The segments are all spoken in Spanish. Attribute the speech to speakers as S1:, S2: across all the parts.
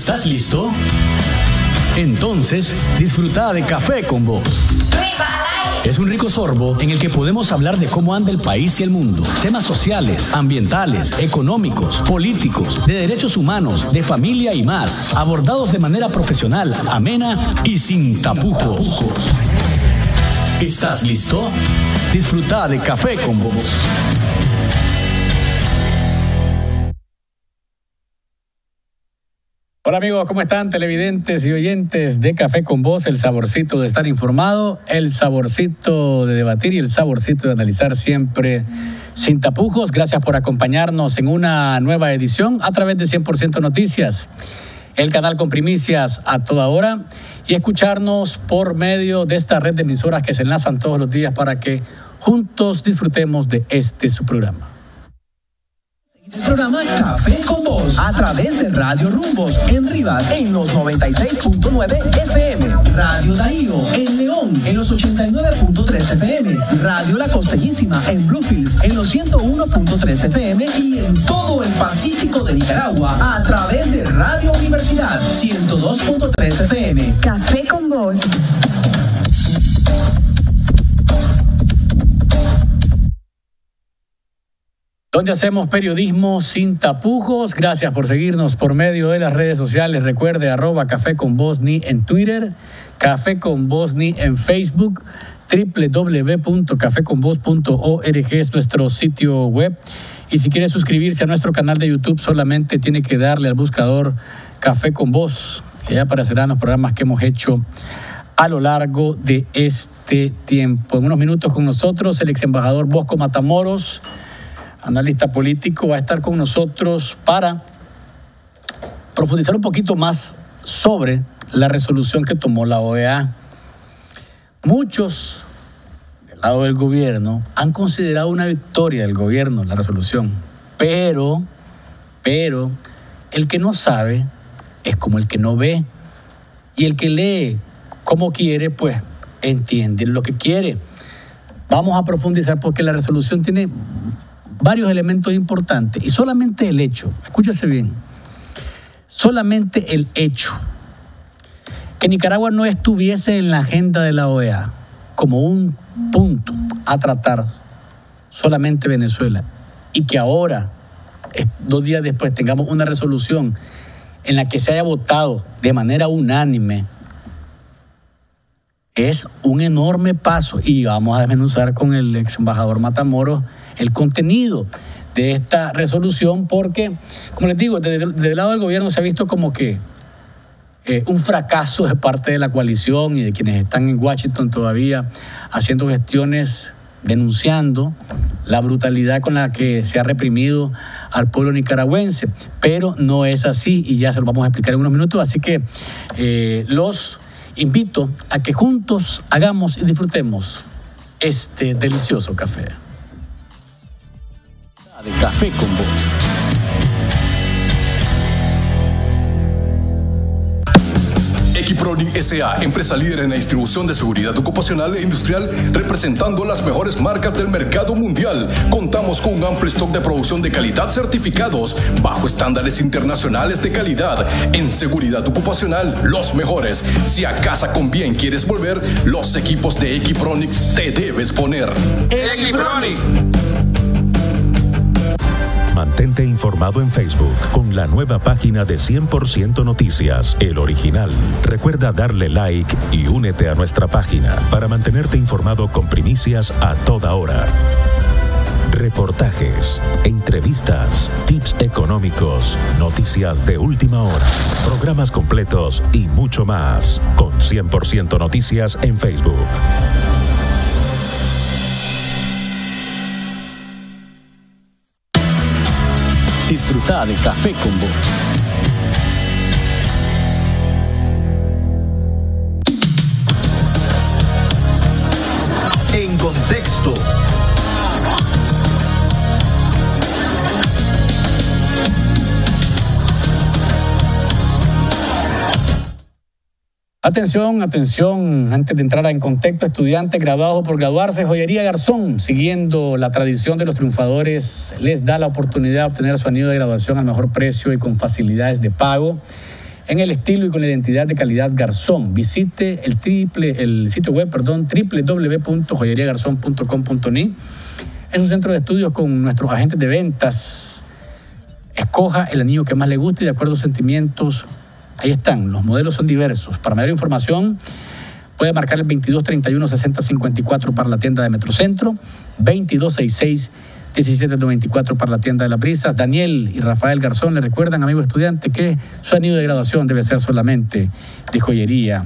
S1: ¿Estás listo? Entonces, disfruta de Café con Vos. Es un rico sorbo en el que podemos hablar de cómo anda el país y el mundo. Temas sociales, ambientales, económicos, políticos, de derechos humanos, de familia y más. Abordados de manera profesional, amena y sin tapujos. ¿Estás listo? Disfruta de Café con Vos.
S2: Hola amigos, ¿cómo están? Televidentes y oyentes de Café con Vos, el saborcito de estar informado, el saborcito de debatir y el saborcito de analizar siempre sin tapujos. Gracias por acompañarnos en una nueva edición a través de 100% Noticias, el canal con primicias a toda hora, y escucharnos por medio de esta red de emisoras que se enlazan todos los días para que juntos disfrutemos de su programa.
S3: El programa Café con Vos a través de Radio Rumbos en Rivas en los 96.9 FM, Radio Darío en León en los 89.3 FM, Radio La Costeñísima en Bluefields en los 101.3 FM y en todo el Pacífico de Nicaragua a través de Radio Universidad 102.3 FM.
S4: Café con Vos.
S2: Donde hacemos periodismo sin tapujos. Gracias por seguirnos por medio de las redes sociales. Recuerde @Café con Vos ni en Twitter, Café con Vos ni en Facebook, www.cafeconvos.org es nuestro sitio web. Y si quiere suscribirse a nuestro canal de YouTube, solamente tiene que darle al buscador Café con Vos, y ahí aparecerán los programas que hemos hecho a lo largo de este tiempo. En unos minutos con nosotros el ex embajador Bosco Matamoros, analista político, va a estar con nosotros para profundizar un poquito más sobre la resolución que tomó la OEA. Muchos del lado del gobierno han considerado una victoria del gobierno la resolución, pero el que no sabe es como el que no ve, y el que lee como quiere, pues entiende lo que quiere. Vamos a profundizar porque la resolución tiene varios elementos importantes, y solamente el hecho, escúchese bien, solamente el hecho que Nicaragua no estuviese en la agenda de la OEA como un punto a tratar, solamente Venezuela, y que ahora, 2 días después, tengamos una resolución en la que se haya votado de manera unánime, es un enorme paso. Y vamos a desmenuzar con el ex embajador Matamoros el contenido de esta resolución, porque, como les digo, desde el lado del gobierno se ha visto como que un fracaso de parte de la coalición y de quienes están en Washington todavía haciendo gestiones, denunciando la brutalidad con la que se ha reprimido al pueblo nicaragüense. Pero no es así, y ya se lo vamos a explicar en unos minutos, así que los invito a que juntos hagamos y disfrutemos este delicioso café.
S1: De Café con Vos.
S5: Equipronic S.A., empresa líder en la distribución de seguridad ocupacional e industrial, representando las mejores marcas del mercado mundial. Contamos con un amplio stock de producción de calidad certificados bajo estándares internacionales de calidad. En seguridad ocupacional, los mejores. Si a casa con bien quieres volver, los equipos de Equipronic te debes poner. Equipronic.
S6: Mantente informado en Facebook con la nueva página de 100% Noticias, el original. Recuerda darle like y únete a nuestra página para mantenerte informado con primicias a toda hora. Reportajes, entrevistas, tips económicos, noticias de última hora, programas completos y mucho más. Con 100% Noticias en Facebook.
S1: Disfruta de Café con Vos.
S3: En contexto.
S2: Atención, antes de entrar en contexto, estudiantes graduados por graduarse, Joyería Garzón, siguiendo la tradición de los triunfadores, les da la oportunidad de obtener su anillo de graduación al mejor precio y con facilidades de pago. en el estilo y con la identidad de calidad Garzón. Visite el sitio web, www.joyeriagarzón.com.ni. Es un centro de estudios con nuestros agentes de ventas. Escoja el anillo que más le guste y de acuerdo a sus sentimientos. Ahí están, los modelos son diversos. Para mayor información, puede marcar el 2231-6054 para la tienda de Metrocentro, 2266-1794 para la tienda de Las Brisas. Daniel y Rafael Garzón le recuerdan, amigo estudiante, que su anillo de graduación debe ser solamente de Joyería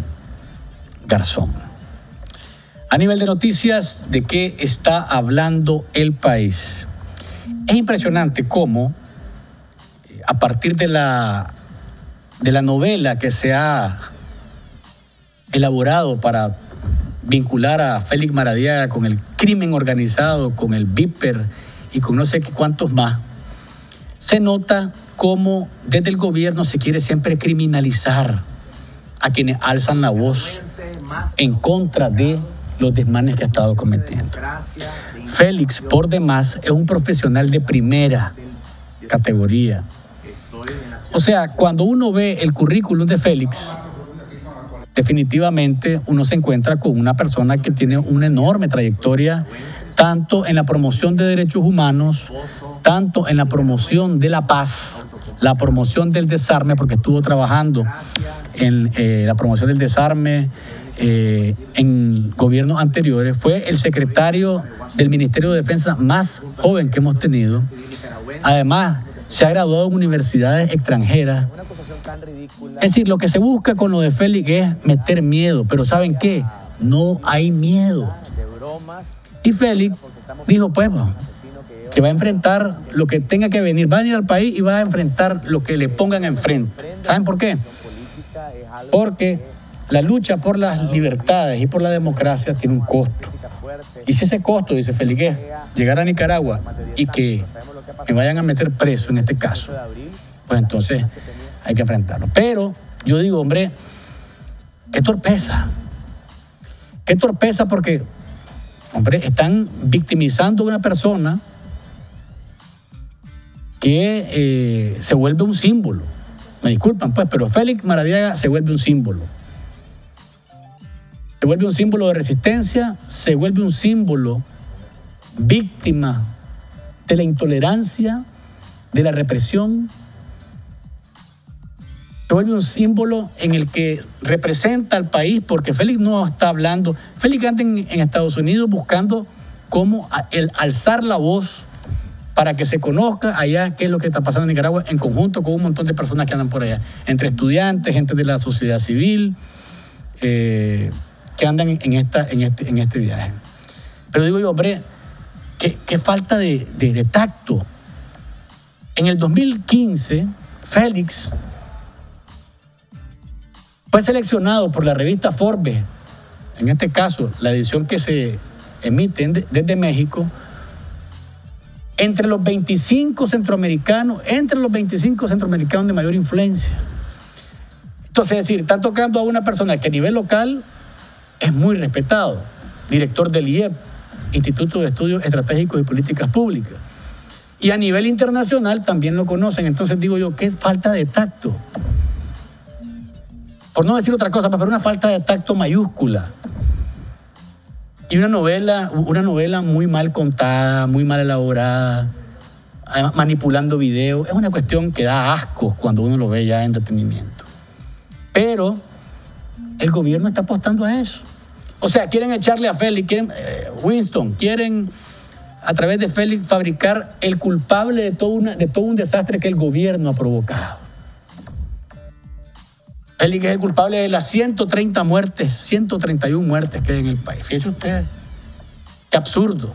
S2: Garzón. A nivel de noticias, ¿de qué está hablando el país? Es impresionante cómo, a partir de la novela que se ha elaborado para vincular a Félix Maradiaga con el crimen organizado, con el Viper y con no sé cuántos más, se nota cómo desde el gobierno se quiere siempre criminalizar a quienes alzan la voz en contra de los desmanes que ha estado cometiendo. Félix, por demás, es un profesional de primera categoría. O sea, cuando uno ve el currículum de Félix, definitivamente uno se encuentra con una persona que tiene una enorme trayectoria, tanto en la promoción de derechos humanos, tanto en la promoción de la paz, la promoción del desarme, porque estuvo trabajando en la promoción del desarme en gobiernos anteriores. Fue el secretario del Ministerio de Defensa más joven que hemos tenido. Además, se ha graduado en universidades extranjeras. Es decir, lo que se busca con lo de Félix es meter miedo, pero ¿saben qué? No hay miedo. Y Félix dijo, pues, que va a enfrentar lo que tenga que venir, va a venir al país y va a enfrentar lo que le pongan enfrente. ¿Saben por qué? Porque la lucha por las libertades y por la democracia tiene un costo. Y si ese costo, dice Félix, es llegar a Nicaragua y que me vayan a meter preso en este caso, pues entonces hay que enfrentarlo. Pero yo digo, hombre, qué torpeza. Qué torpeza porque, hombre, están victimizando a una persona que se vuelve un símbolo. Me disculpan, pues, pero Félix Maradiaga se vuelve un símbolo. Se vuelve un símbolo de resistencia, se vuelve un símbolo víctima de la intolerancia, de la represión. Se vuelve un símbolo en el que representa al país, porque Félix no está hablando. Félix anda en Estados Unidos buscando cómo alzar la voz para que se conozca allá qué es lo que está pasando en Nicaragua, en conjunto con un montón de personas que andan por allá, entre estudiantes, gente de la sociedad civil, que andan en este viaje. Pero digo yo, hombre, qué falta de tacto. En el 2015, Félix fue seleccionado por la revista Forbes, en este caso, la edición que se emite desde México, entre los 25 centroamericanos de mayor influencia. Entonces, es decir, están tocando a una persona que a nivel local es muy respetado, director del IEP, Instituto de Estudios Estratégicos y Políticas Públicas. Y a nivel internacional también lo conocen. Entonces digo yo, qué falta de tacto. Por no decir otra cosa, pero una falta de tacto mayúscula. Y una novela muy mal contada, muy mal elaborada, además manipulando videos. Es una cuestión que da asco cuando uno lo ve ya en detenimiento. Pero el gobierno está apostando a eso. O sea, quieren echarle a Félix, quieren a través de Félix fabricar el culpable de todo un desastre que el gobierno ha provocado. Félix es el culpable de las 131 muertes que hay en el país. Fíjense ustedes, qué absurdo.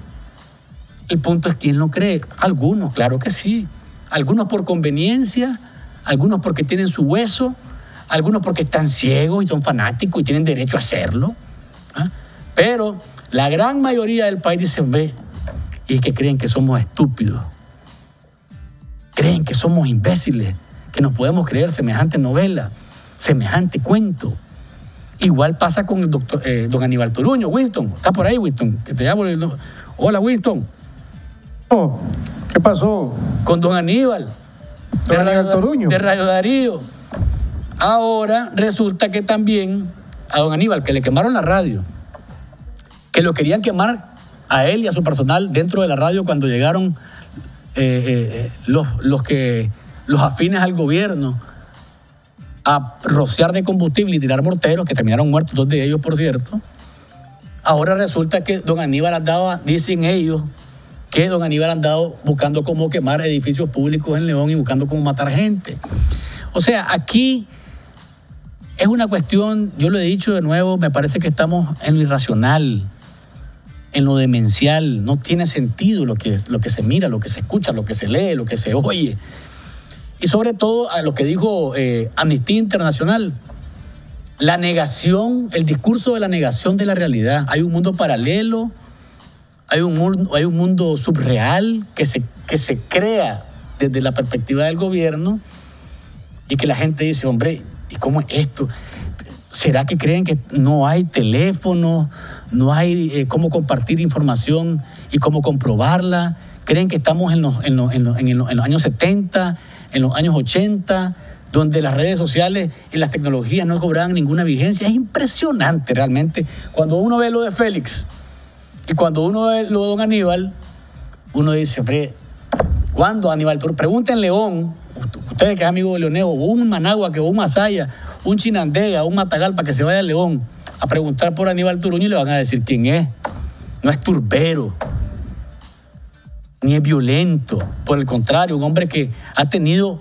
S2: El punto es quién lo cree. Algunos, claro que sí. Algunos por conveniencia, algunos porque tienen su hueso, algunos porque están ciegos y son fanáticos y tienen derecho a hacerlo. ¿Ah? Pero la gran mayoría del país dice, ve, y es que creen que somos estúpidos. Creen que somos imbéciles, que nos podemos creer semejante novela, semejante cuento. Igual pasa con el don Aníbal Toruño. Winston, ¿está por ahí, Winston? Que te llamo. Hola, Winston.
S4: Oh, ¿qué pasó?
S2: Con don Aníbal.
S4: Don Aníbal Toruño.
S2: De Radio Darío. Ahora resulta que también a don Aníbal, que le quemaron la radio, que lo querían quemar a él y a su personal dentro de la radio cuando llegaron los afines al gobierno a rociar de combustible y tirar morteros, que terminaron muertos, 2 de ellos, por cierto. Ahora resulta que don Aníbal andaba, dicen ellos, que don Aníbal andaba buscando cómo quemar edificios públicos en León y buscando cómo matar gente. O sea, aquí es una cuestión, yo lo he dicho de nuevo, me parece que estamos en lo irracional, en lo demencial. No tiene sentido lo que se mira, lo que se escucha, lo que se lee, lo que se oye. Y sobre todo a lo que dijo Amnistía Internacional, la negación, el discurso de la negación de la realidad. Hay un mundo paralelo, hay un mundo subreal que se crea desde la perspectiva del gobierno y que la gente dice, hombre, ¿y cómo es esto? ¿Será que creen que no hay teléfono, no hay cómo compartir información y cómo comprobarla? ¿Creen que estamos en los años 70, en los años 80, donde las redes sociales y las tecnologías no cobraban ninguna vigencia? Es impresionante realmente. Cuando uno ve lo de Félix y cuando uno ve lo de don Aníbal, uno dice, hombre, ¿cuándo Aníbal? Pregunten en León, ustedes que es amigo de Leoneo, un Managua, que un Masaya, un Chinandega, un Matagalpa, que se vaya a León a preguntar por Aníbal Turuño y le van a decir quién es. No es turbero, ni es violento. Por el contrario, un hombre que ha tenido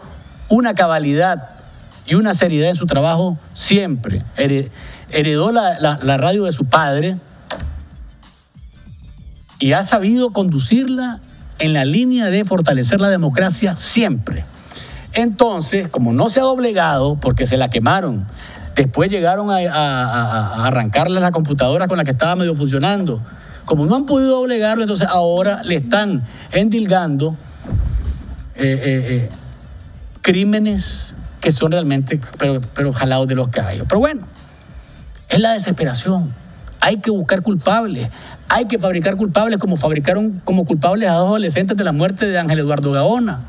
S2: una cabalidad y una seriedad en su trabajo siempre. Heredó la radio de su padre y ha sabido conducirla en la línea de fortalecer la democracia siempre. Entonces, como no se ha doblegado porque se la quemaron, después llegaron a arrancarle las computadoras con las que estaba medio funcionando. Como no han podido doblegarlo, entonces ahora le están endilgando crímenes que son realmente, pero jalados de los caballos. Pero bueno, es la desesperación. Hay que buscar culpables. Hay que fabricar culpables como fabricaron como culpables a 2 adolescentes de la muerte de Ángel Eduardo Gaona.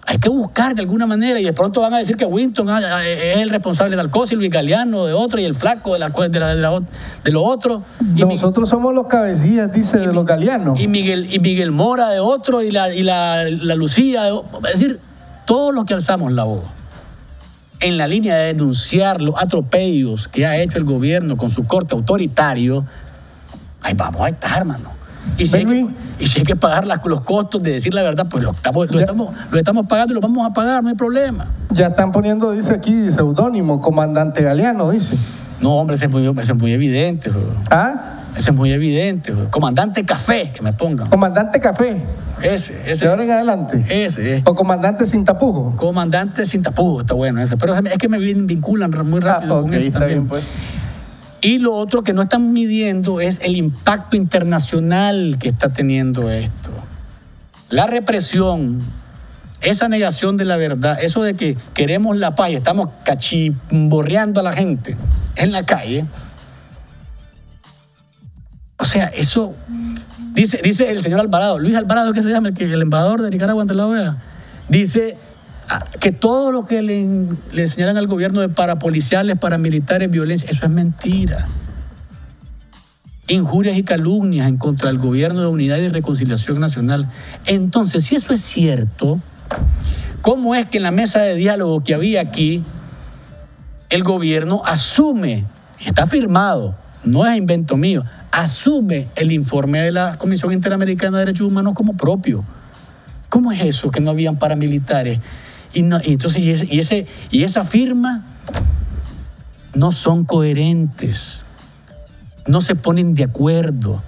S2: Hay que buscar de alguna manera y de pronto van a decir que Winston es el responsable de Alcosa y Luis Galeano de otro y el flaco de lo otro.
S4: Nosotros somos los cabecillas, dice, de los Galeanos.
S2: Y Miguel Mora de otro y la Lucía de otro. Es decir, todos los que alzamos la voz en la línea de denunciar los atropellos que ha hecho el gobierno con su corte autoritario, ahí vamos a estar, hermano. Y si hay que pagar los costos de decir la verdad, pues lo estamos pagando y lo vamos a pagar, no hay problema.
S4: Ya están poniendo, dice aquí, seudónimo, comandante Galeano, dice.
S2: No, hombre, ese es muy evidente.
S4: ¿Ah?
S2: Ese es muy evidente. Comandante Café, que me pongan.
S4: Comandante Café.
S2: Ese.
S4: De ahora en adelante.
S2: Ese.
S4: O comandante Sin Tapujo.
S2: Comandante Sin Tapujo, está bueno ese. Pero es que me vinculan muy rápido.
S4: Ok, está bien, pues.
S2: Y lo otro que no están midiendo es el impacto internacional que está teniendo esto. La represión, esa negación de la verdad, eso de que queremos la paz y estamos cachimborreando a la gente en la calle. O sea, eso dice el señor Alvarado, Luis Alvarado, ¿qué se llama? El embajador de Nicaragua ante la OEA, dice que todo lo que le señalan al gobierno de parapoliciales, paramilitares, violencia, eso es mentira. Injurias y calumnias en contra del gobierno de Unidad y Reconciliación Nacional. Entonces, si eso es cierto, ¿cómo es que en la mesa de diálogo que había aquí, el gobierno asume, está firmado, no es invento mío, asume el informe de la Comisión Interamericana de Derechos Humanos como propio? ¿Cómo es eso que no habían paramilitares? Y esa firma no son coherentes, no se ponen de acuerdo.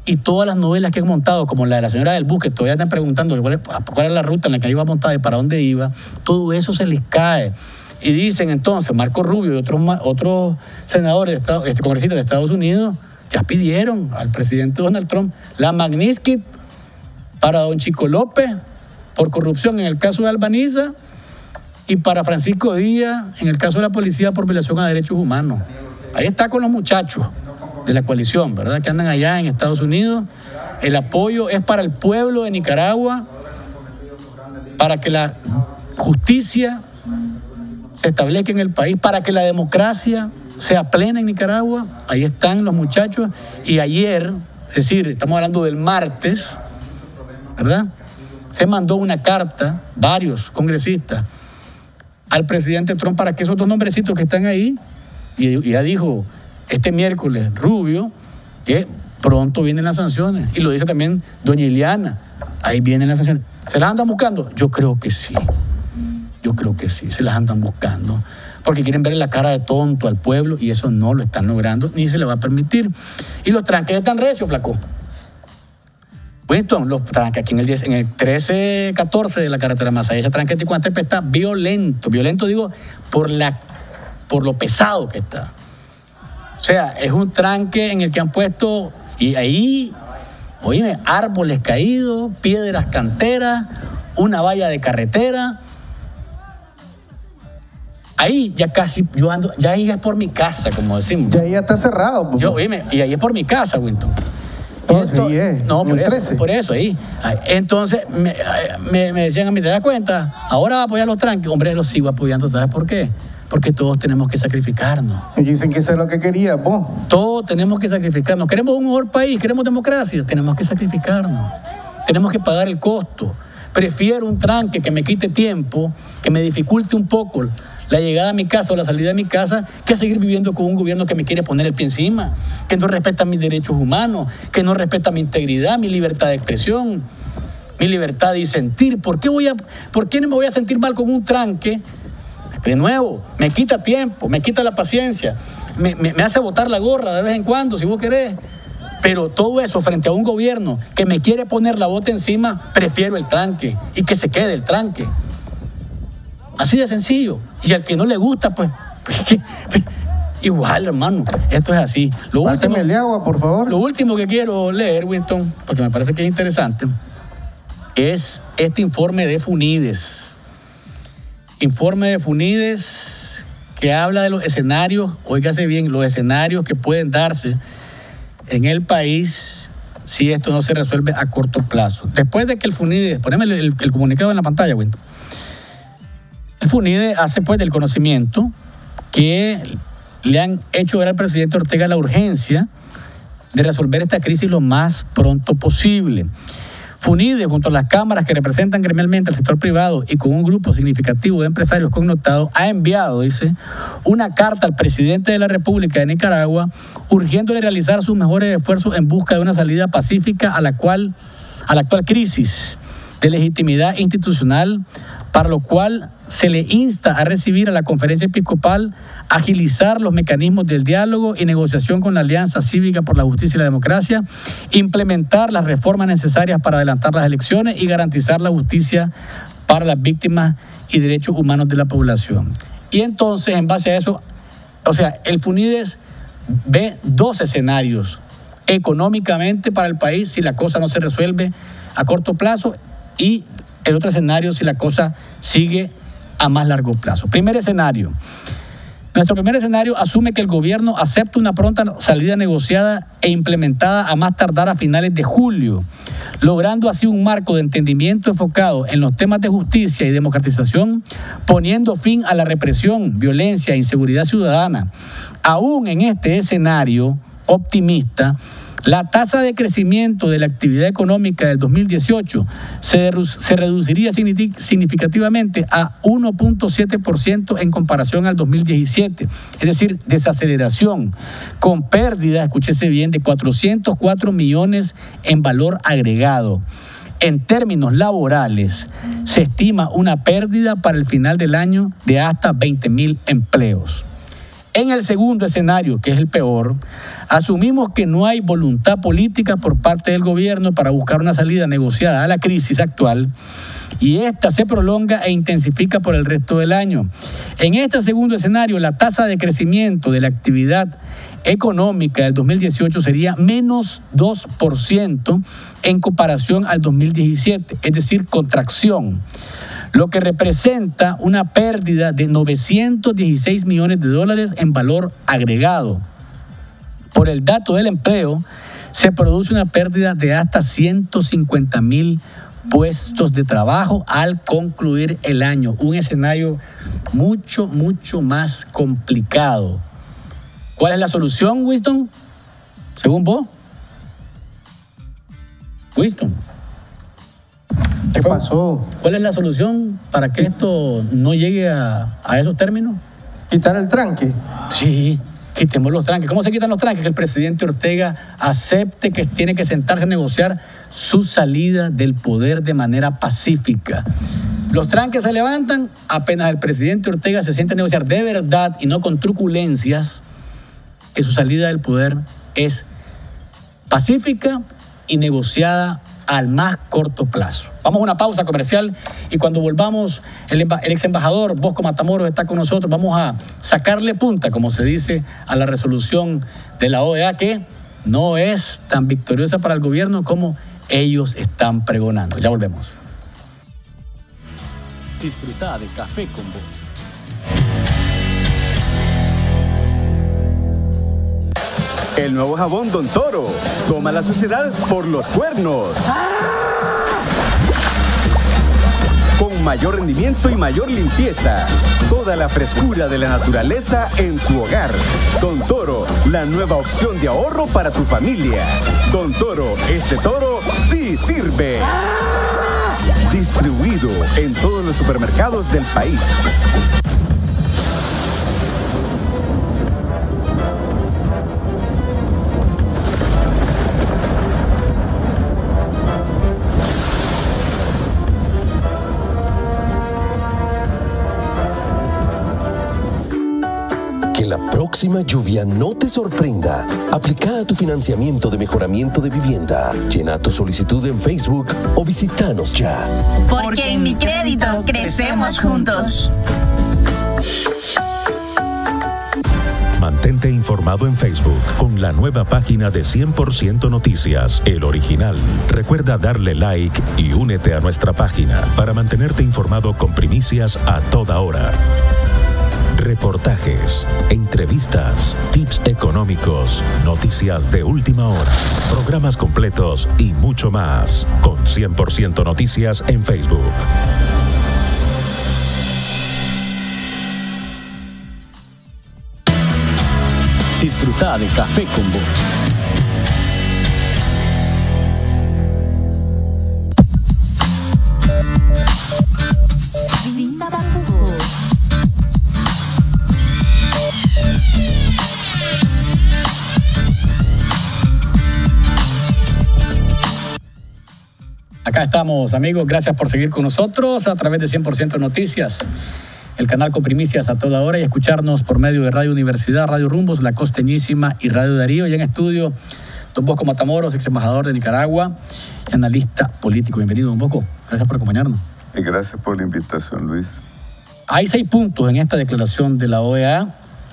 S2: Y todas las novelas que han montado, como la de la señora del Bus, que todavía están preguntando cuál era la ruta en la que iba montada y para dónde iba, todo eso se les cae. Y dicen entonces, Marco Rubio y otros senadores, congresistas de Estados Unidos, ya pidieron al presidente Donald Trump la Magnitsky para don Chico López por corrupción en el caso de Albaniza y para Francisco Díaz en el caso de la policía por violación a derechos humanos. Ahí está con los muchachos de la coalición, ¿verdad? Que andan allá en Estados Unidos. El apoyo es para el pueblo de Nicaragua, para que la justicia se establezca en el país, para que la democracia sea plena en Nicaragua. Ahí están los muchachos. Y ayer, es decir, estamos hablando del martes, ¿verdad?, se mandó una carta, varios congresistas, al presidente Trump para que esos dos nombrecitos que están ahí, y ya dijo este miércoles Rubio, que pronto vienen las sanciones. Y lo dice también doña Ileana, ahí vienen las sanciones. ¿Se las andan buscando? Yo creo que sí. Yo creo que sí, se las andan buscando. Porque quieren ver la cara de tonto al pueblo y eso no lo están logrando, ni se le va a permitir. Y los tranques están recios, flaco. Winston, los tranques aquí en el 13-14 de la carretera Masaya, ese tranque de Ticuantepe está violento. Violento digo por lo pesado que está. O sea, es un tranque en el que han puesto, y ahí, oíme, árboles caídos, piedras canteras, una valla de carretera. Ahí ya casi, yo ando, ya ahí es por mi casa, como decimos.
S4: Ya ahí está cerrado.
S2: Yo, oíme, y ahí es por mi casa, Winston.
S4: Entonces, ahí es,
S2: no,
S4: por
S2: por eso, ahí. Entonces, me decían a mí, ¿te das cuenta? Ahora va a apoyar los tranques. Hombre, los sigo apoyando, ¿sabes por qué? Porque todos tenemos que sacrificarnos.
S4: Y dicen que eso es lo que quería, vos.
S2: Todos tenemos que sacrificarnos. Queremos un mejor país, queremos democracia. Tenemos que sacrificarnos. Tenemos que pagar el costo. Prefiero un tranque que me quite tiempo, que me dificulte un poco la llegada a mi casa o la salida de mi casa, que seguir viviendo con un gobierno que me quiere poner el pie encima, que no respeta mis derechos humanos, que no respeta mi integridad, mi libertad de expresión, mi libertad de disentir. ¿Por qué no me voy a sentir mal con un tranque? De nuevo, me quita tiempo, me quita la paciencia, me hace botar la gorra de vez en cuando, si vos querés. Pero todo eso frente a un gobierno que me quiere poner la bota encima, prefiero el tranque y que se quede el tranque. Así de sencillo. Y al que no le gusta, pues igual, hermano. Esto es así.
S4: Páseme el agua, por favor.
S2: Lo último que quiero leer, Winston, porque me parece que es interesante, es este informe de FUNIDES. Informe de FUNIDES que habla de los escenarios, óigase bien, los escenarios que pueden darse en el país si esto no se resuelve a corto plazo. Después de que el FUNIDES, poneme el comunicado en la pantalla, Winston. El FUNIDES hace pues del conocimiento que le han hecho ver al presidente Ortega la urgencia de resolver esta crisis lo más pronto posible. FUNIDES, junto a las cámaras que representan gremialmente al sector privado y con un grupo significativo de empresarios connotados, ha enviado, dice, una carta al presidente de la República de Nicaragua urgiéndole realizar sus mejores esfuerzos en busca de una salida pacífica a la actual crisis de legitimidad institucional, para lo cual se le insta a recibir a la Conferencia Episcopal, agilizar los mecanismos del diálogo y negociación con la Alianza Cívica por la Justicia y la Democracia, implementar las reformas necesarias para adelantar las elecciones y garantizar la justicia para las víctimas y derechos humanos de la población. Y entonces, en base a eso, o sea, el FUNIDES ve dos escenarios económicamente para el país si la cosa no se resuelve a corto plazo, y el otro escenario si la cosa sigue a más largo plazo. Primer escenario. Nuestro primer escenario asume que el gobierno acepta una pronta salida negociada e implementada a más tardar a finales de julio, logrando así un marco de entendimiento enfocado en los temas de justicia y democratización, poniendo fin a la represión, violencia e inseguridad ciudadana. Aún en este escenario optimista, la tasa de crecimiento de la actividad económica del 2018 se reduciría significativamente a 1.7% en comparación al 2017, es decir, desaceleración, con pérdidas, escúchese bien, de 404 millones en valor agregado. En términos laborales, se estima una pérdida para el final del año de hasta 20.000 empleos. En el segundo escenario, que es el peor, asumimos que no hay voluntad política por parte del gobierno para buscar una salida negociada a la crisis actual, y esta se prolonga e intensifica por el resto del año. En este segundo escenario, la tasa de crecimiento de la actividad económica del 2018 sería menos 2% en comparación al 2017, es decir, contracción, lo que representa una pérdida de 916 millones de dólares en valor agregado. Por el dato del empleo, se produce una pérdida de hasta 150.000 puestos de trabajo al concluir el año. Un escenario mucho, mucho más complicado. ¿Cuál es la solución, Winston? Según vos. Winston.
S4: ¿Qué pasó?
S2: ¿Cuál es la solución para que esto no llegue a esos términos?
S4: ¿Quitar el tranque?
S2: Sí, quitemos los tranques. ¿Cómo se quitan los tranques? Que el presidente Ortega acepte que tiene que sentarse a negociar su salida del poder de manera pacífica. Los tranques se levantan apenas el presidente Ortega se siente a negociar de verdad y no con truculencias, que su salida del poder es pacífica y negociada al más corto plazo. Vamos a una pausa comercial y cuando volvamos, el ex embajador Bosco Matamoros está con nosotros. Vamos a sacarle punta, como se dice, a la resolución de la OEA, que no es tan victoriosa para el gobierno como ellos están pregonando. Ya volvemos.
S1: Disfruta de Café con Vos.
S7: El nuevo jabón Don Toro. Toma la suciedad por los cuernos. Con mayor rendimiento y mayor limpieza. Toda la frescura de la naturaleza en tu hogar. Don Toro, la nueva opción de ahorro para tu familia. Don Toro, este toro sí sirve. Distribuido en todos los supermercados del país.
S8: Que la próxima lluvia no te sorprenda. Aplica a tu financiamiento de mejoramiento de vivienda. Llena tu solicitud en Facebook o visítanos ya.
S9: Porque en Mi Crédito crecemos juntos.
S6: Mantente informado en Facebook con la nueva página de 100% Noticias, El Original. Recuerda darle like y únete a nuestra página para mantenerte informado con primicias a toda hora. Reportajes, entrevistas, tips económicos, noticias de última hora, programas completos y mucho más. Con 100% Noticias en Facebook.
S1: Disfruta de Café con Vos.
S2: Acá estamos, amigos. Gracias por seguir con nosotros a través de 100% Noticias, el canal con primicias a toda hora, y escucharnos por medio de Radio Universidad, Radio Rumbos, La Costeñísima y Radio Darío. Y en estudio, don Bosco Matamoros, ex embajador de Nicaragua y analista político. Bienvenido, don Bosco. Gracias por acompañarnos.
S10: Y gracias por la invitación, Luis.
S2: Hay 6 puntos en esta declaración de la OEA.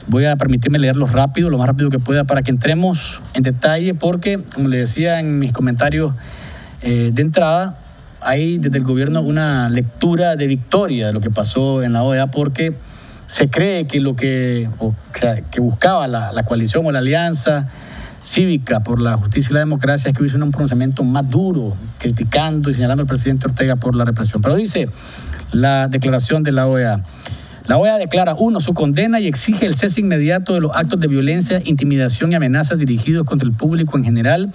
S2: Voy a permitirme leerlos rápido, lo más rápido que pueda, para que entremos en detalle, porque, como le decía en mis comentarios de entrada, hay desde el gobierno una lectura de victoria de lo que pasó en la OEA, porque se cree que que buscaba la coalición o la alianza cívica por la justicia y la democracia es que hubiese un pronunciamiento más duro, criticando y señalando al presidente Ortega por la represión. Pero dice la declaración de la OEA. La OEA declara, 1, su condena y exige el cese inmediato de los actos de violencia, intimidación y amenazas dirigidos contra el público en general,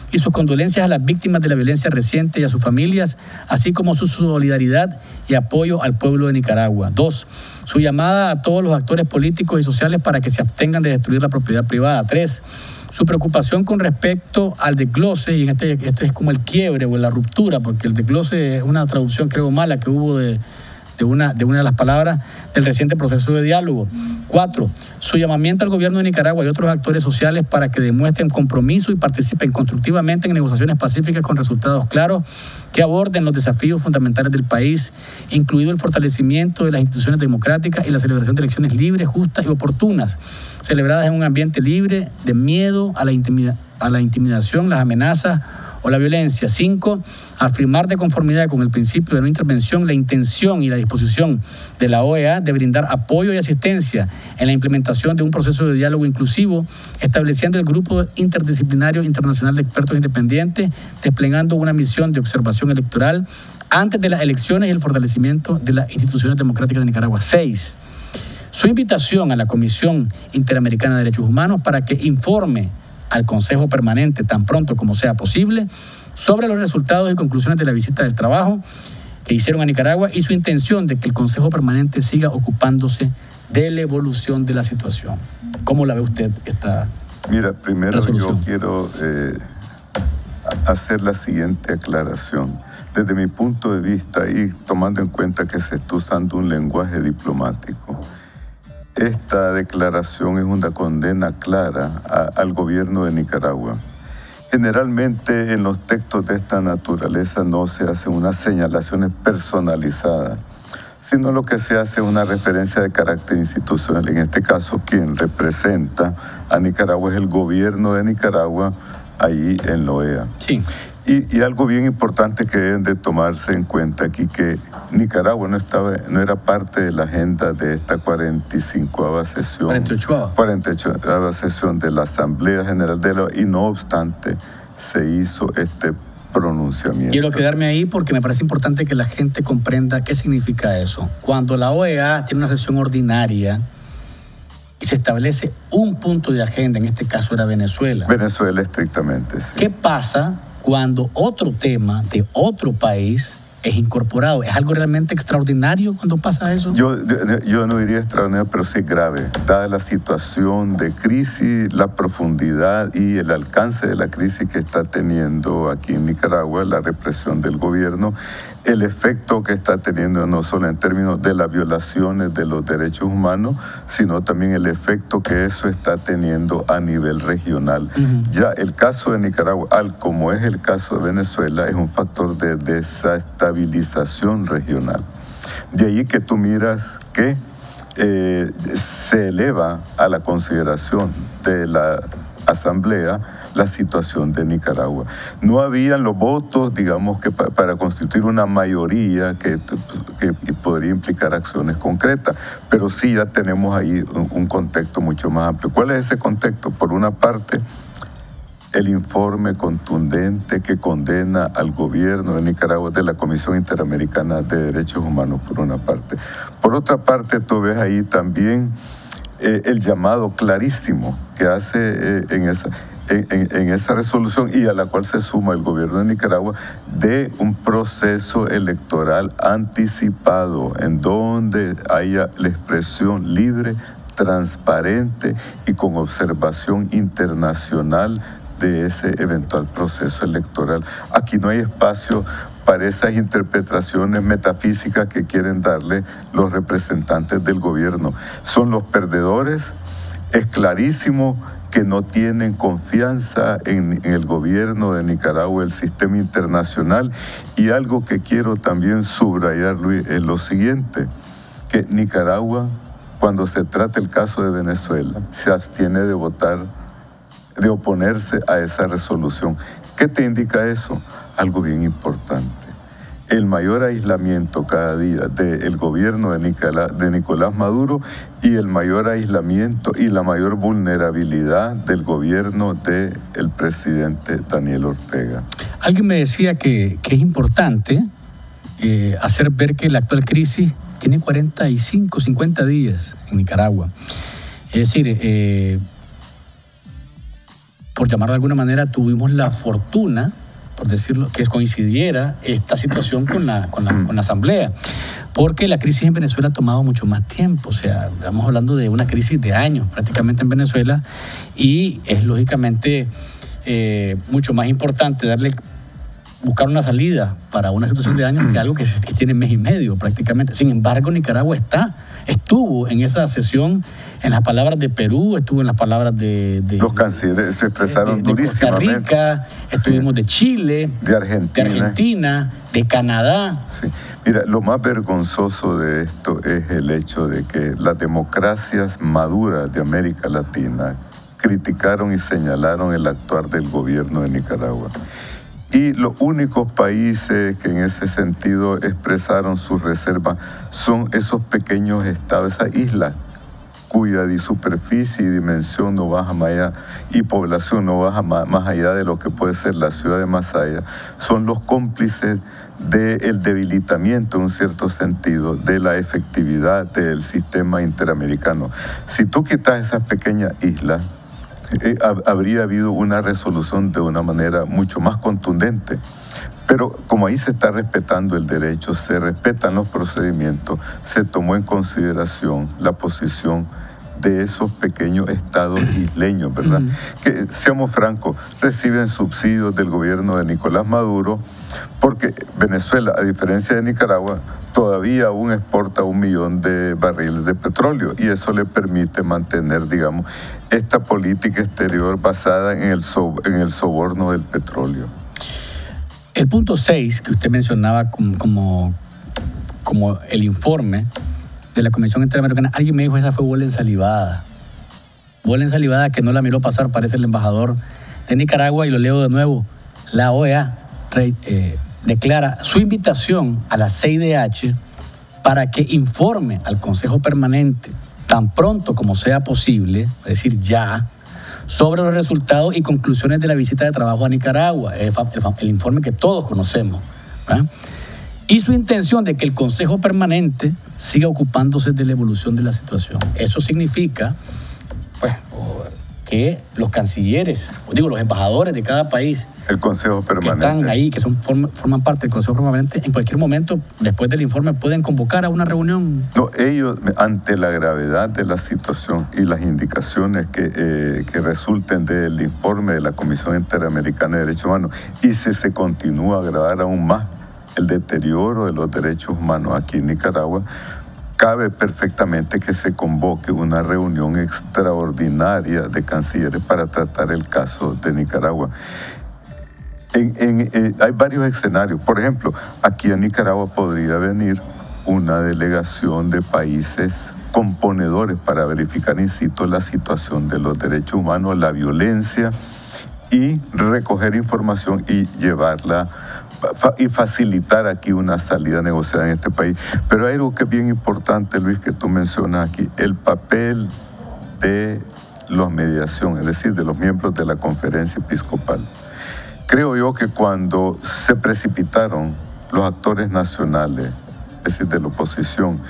S2: y sus condolencias a las víctimas de la violencia reciente y a sus familias, así como su solidaridad y apoyo al pueblo de Nicaragua. 2, su llamada a todos los actores políticos y sociales para que se abstengan de destruir la propiedad privada. 3, su preocupación con respecto al desglose, y este es como el quiebre o la ruptura, porque el desglose es una traducción, creo, mala que hubo de una de las palabras del reciente proceso de diálogo. 4, su llamamiento al gobierno de Nicaragua y otros actores sociales para que demuestren compromiso y participen constructivamente en negociaciones pacíficas con resultados claros que aborden los desafíos fundamentales del país, incluido el fortalecimiento de las instituciones democráticas y la celebración de elecciones libres, justas y oportunas, celebradas en un ambiente libre de miedo a la intimidación, las amenazas o la violencia. 5, afirmar de conformidad con el principio de no intervención la intención y la disposición de la OEA de brindar apoyo y asistencia en la implementación de un proceso de diálogo inclusivo, estableciendo el grupo interdisciplinario internacional de expertos independientes, desplegando una misión de observación electoral antes de las elecciones y el fortalecimiento de las instituciones democráticas de Nicaragua. 6, su invitación a la Comisión Interamericana de Derechos Humanos para que informe al Consejo Permanente tan pronto como sea posible sobre los resultados y conclusiones de la visita del trabajo que hicieron a Nicaragua y su intención de que el Consejo Permanente siga ocupándose de la evolución de la situación. ¿Cómo la ve usted esta
S10: Mira, primero
S2: resolución?
S10: yo quiero hacer la siguiente aclaración. Desde mi punto de vista y tomando en cuenta que se está usando un lenguaje diplomático, esta declaración es una condena clara al gobierno de Nicaragua. Generalmente en los textos de esta naturaleza no se hacen unas señalaciones personalizadas, sino lo que se hace es una referencia de carácter institucional. En este caso, quien representa a Nicaragua es el gobierno de Nicaragua ahí en la OEA.
S2: Sí.
S10: Y algo bien importante que deben de tomarse en cuenta aquí, que Nicaragua no era parte de la agenda de esta 45ª sesión. 48ª sesión de la Asamblea General de la OEA, y no obstante se hizo este pronunciamiento.
S2: Quiero quedarme ahí porque me parece importante que la gente comprenda qué significa eso. Cuando la OEA tiene una sesión ordinaria y se establece un punto de agenda, en este caso era Venezuela.
S10: Venezuela estrictamente, sí.
S2: ¿Qué pasa cuando otro tema de otro país es incorporado? ¿Es algo realmente extraordinario cuando pasa eso?
S10: Yo no diría extraordinario, pero sí grave, dada la situación de crisis, la profundidad y el alcance de la crisis que está teniendo aquí en Nicaragua, la represión del gobierno, el efecto que está teniendo no solo en términos de las violaciones de los derechos humanos, sino también el efecto que eso está teniendo a nivel regional. Ya el caso de Nicaragua, como es el caso de Venezuela, es un factor de desestabilización regional. De ahí que tú miras que se eleva a la consideración de la Asamblea la situación de Nicaragua. No habían los votos, digamos, que para constituir una mayoría que podría implicar acciones concretas, pero sí ya tenemos ahí un contexto mucho más amplio. ¿Cuál es ese contexto? Por una parte, el informe contundente que condena al gobierno de Nicaragua de la Comisión Interamericana de Derechos Humanos, por una parte. Por otra parte, tú ves ahí también el llamado clarísimo que hace en esa resolución, y a la cual se suma el gobierno de Nicaragua, de un proceso electoral anticipado en donde haya la expresión libre, transparente y con observación internacional de ese eventual proceso electoral. Aquí no hay espacio para esas interpretaciones metafísicas que quieren darle los representantes del gobierno. Son los perdedores. Es clarísimo que no tienen confianza en el gobierno de Nicaragua, el sistema internacional. Y algo que quiero también subrayar, Luis, es lo siguiente, que Nicaragua, cuando se trata el caso de Venezuela, se abstiene de votar, de oponerse a esa resolución. ¿Qué te indica eso? Algo bien importante. El mayor aislamiento cada día del gobierno de Nicolás Maduro y el mayor aislamiento y la mayor vulnerabilidad del gobierno del presidente Daniel Ortega.
S2: Alguien me decía que es importante hacer ver que la actual crisis tiene 45, 50 días en Nicaragua. Es decir, por llamarlo de alguna manera, tuvimos la fortuna, por decirlo, que coincidiera esta situación con la Asamblea, porque la crisis en Venezuela ha tomado mucho más tiempo. O sea, estamos hablando de una crisis de años prácticamente en Venezuela, y es lógicamente mucho más importante buscar una salida para una situación de años que algo que tiene mes y medio prácticamente. Sin embargo, Nicaragua estuvo en esa sesión, en las palabras de Perú, estuvo en las palabras de
S10: los cancilleres se expresaron durísimamente.
S2: De Costa Rica, estuvimos de Chile, de Argentina, de Canadá.
S10: Sí. Mira, lo más vergonzoso de esto es el hecho de que las democracias maduras de América Latina criticaron y señalaron el actuar del gobierno de Nicaragua. Y los únicos países que en ese sentido expresaron sus reservas son esos pequeños estados, esas islas, cuya superficie y dimensión no baja más allá, y población no baja más allá de lo que puede ser la ciudad de Masaya, son los cómplices del debilitamiento, en un cierto sentido, de la efectividad del sistema interamericano. Si tú quitas esas pequeñas islas, habría habido una resolución de una manera mucho más contundente. Pero como ahí se está respetando el derecho, se respetan los procedimientos, se tomó en consideración la posición de esos pequeños estados isleños, ¿verdad? Que, seamos francos, reciben subsidios del gobierno de Nicolás Maduro, porque Venezuela, a diferencia de Nicaragua, todavía aún exporta 1 millón de barriles de petróleo, y eso le permite mantener, digamos, esta política exterior basada en el soborno del petróleo.
S2: El punto 6 que usted mencionaba como el informe de la Comisión Interamericana, alguien me dijo esa fue bola ensalivada. Bola ensalivada que no la miró pasar, parece el embajador de Nicaragua, y lo leo de nuevo. La OEA declara su invitación a la CIDH para que informe al Consejo Permanente tan pronto como sea posible, es decir, ya, sobre los resultados y conclusiones de la visita de trabajo a Nicaragua, el informe que todos conocemos, ¿verdad? Y su intención de que el Consejo Permanente siga ocupándose de la evolución de la situación. Eso significa, pues, que los cancilleres, los embajadores de cada país,
S10: el Consejo Permanente,
S2: que están ahí, que forman parte del Consejo Permanente, en cualquier momento, después del informe, pueden convocar a una reunión.
S10: No, ellos, ante la gravedad de la situación y las indicaciones que resulten del informe de la Comisión Interamericana de Derechos Humanos, y si se continúa a agravar aún más el deterioro de los derechos humanos aquí en Nicaragua, cabe perfectamente que se convoque una reunión extraordinaria de cancilleres para tratar el caso de Nicaragua. Hay varios escenarios. Por ejemplo, aquí en Nicaragua podría venir una delegación de países componedores para verificar in situ la situación de los derechos humanos, la violencia, y recoger información y llevarla y facilitar aquí una salida negociada en este país. Pero hay algo que es bien importante, Luis, que tú mencionas aquí: el papel de la mediación, es decir, de los miembros de la conferencia episcopal. Creo yo que cuando se precipitaron los actores nacionales, es decir, de la oposición